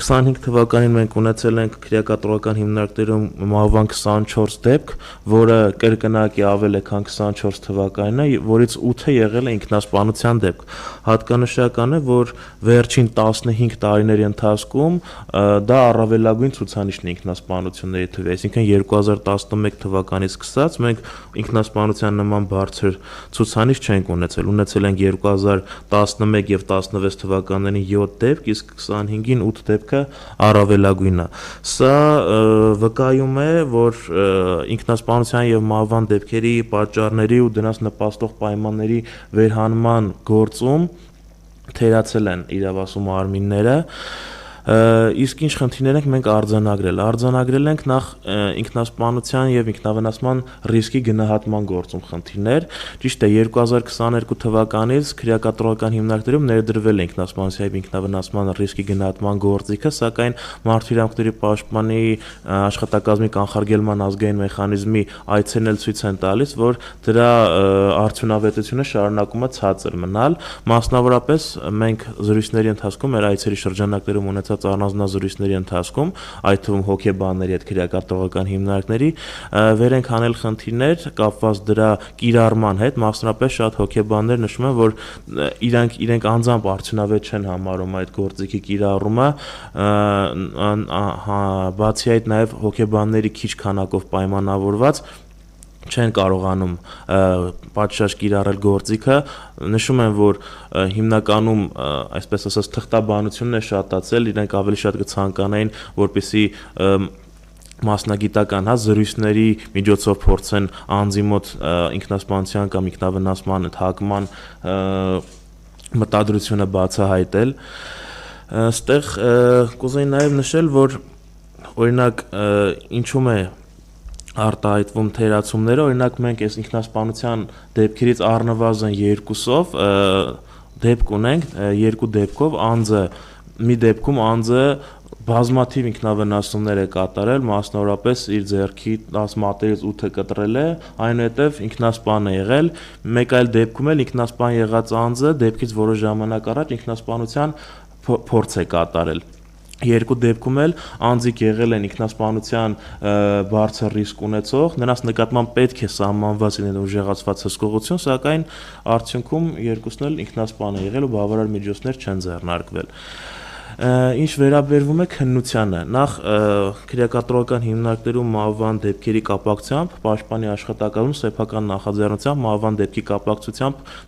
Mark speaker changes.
Speaker 1: 25 թվականին մենք ունեցել ենք քրեակատորական հիմնարկներում մահվան 24 դեպք, որը կրկնակի ավել է, քան 24 թվականին է, որից 8-ը եղել է ինքնասպանության դեպք։ Հատկանշական է, որ վերջին 15 տարիների ընթացքում դա առավելագույն ցուցանիշն է ինքնասպանությունների թվի, այսինքն 2011 թվականից սկսած մենք ինքնասպանության նման բարձր ցուցանիշ չենք ունեցել։ Ունեցել ենք 2011 եւ 16 թվականներին 7 դեպք, իսկ 25-ին 8 դեպքը առավելագույնն է։ Սա վկայում է, որ ինքնասպանության եւ մահվան դեպքերի պատճառների ու դրանց նպաստող պայմանների վերհանման գործում թերացել են իրավասու մարմինները։ Իսկ ինչ խնդիրներ ենք մենք արձանագրել ենք նախ ինքնասպանության եւ ինքնավնասման ռիսկի գնահատման գործում խնդիրներ։ Ճիշտ է, 2022 թվականից քրեակատորական հիմնարկներում ներդրվել է ինքնասպանության եւ ինքնավնասման ռիսկի գնահատման գործիքը, սակայն Մարդու իրավունքների պաշտպանի աշխատակազմի կանխարգելման ազգային մեխանիզմի այցերն էլ ցույց են տալիս, որ դրա արդյունավետությունը շարունակում է ցածր մնալ։ Մասնավորապես մենք զրույցների ընթացքում մեր այցերի շրջանակներում ունեցած առանձնազրույցների ընթացքում, այդ թվում հոգեբանների հետ քրեակատորական հիմնարկների, վեր ենք հանել խնդիրներ կապված դրա կիրառման հետ, մասնավորապես շատ հոգեբաններ նշում են, որ իրենք անձամբ արդյունավետ չեն համարում այդ գործիքի կիրառումը, բացի այդ նաև հոգեբանների քիչ քանակով պայմանավորված չեն կարողանում պատշաճ կիրառել գործիքը, նշում են, որ հիմնականում, այսպես ասած, թղթաբանությունն է շատացել, իրենք ավելի շատ կցանկանային, որպեսզի մասնագիտական զրույցների միջոցով փորձեն անձի մոտ ինքնասպանության կամ ինքնավնասման հակման մտադրությունը բացահայտել։ Այստեղ կուզեի նաև նշել, որ օրինակ ինչու՞մ է արտահայտվում թերացումները, օրինակ մենք այս ինքնասպանության դեպքերից առնվազն 2-ով դեպք ունենք, 2 դեպքով մի դեպքում անձը բազմաթիվ ինքնավնասումներ է կատարել, մասնավորապես իր ձեռքի 10 մատներից 8-ը կտրել է, այնուհետև ինքնասպան է եղել, մեկ այլ դեպքում էլ ինքնասպան եղած անձը դեպքից որոշ ժամանակ առաջ ինքնասպանության փորձ է կատարել։ 2 դեպքում էլ անձիկ եղել են ինքնասպանության բարձր ռիսկ ունեցող, նրանց նկատմամբ պետք է սահմանված լինել ուժեղացված հսկողություն, սակայն արդյունքում երկուսն էլ ինքնասպան է եղել ու բավարար միջոցներ չեն ձեռնարկվել։ Ինչ վերաբերվում է քննությանը, նախ քրեակատորական հիմնարկներում մահվան դեպքերի կապակցությամբ պաշտպանի աշխատակազմում սեփական նախաձեռնությամբ մահվան դեպքի կապակցությամբ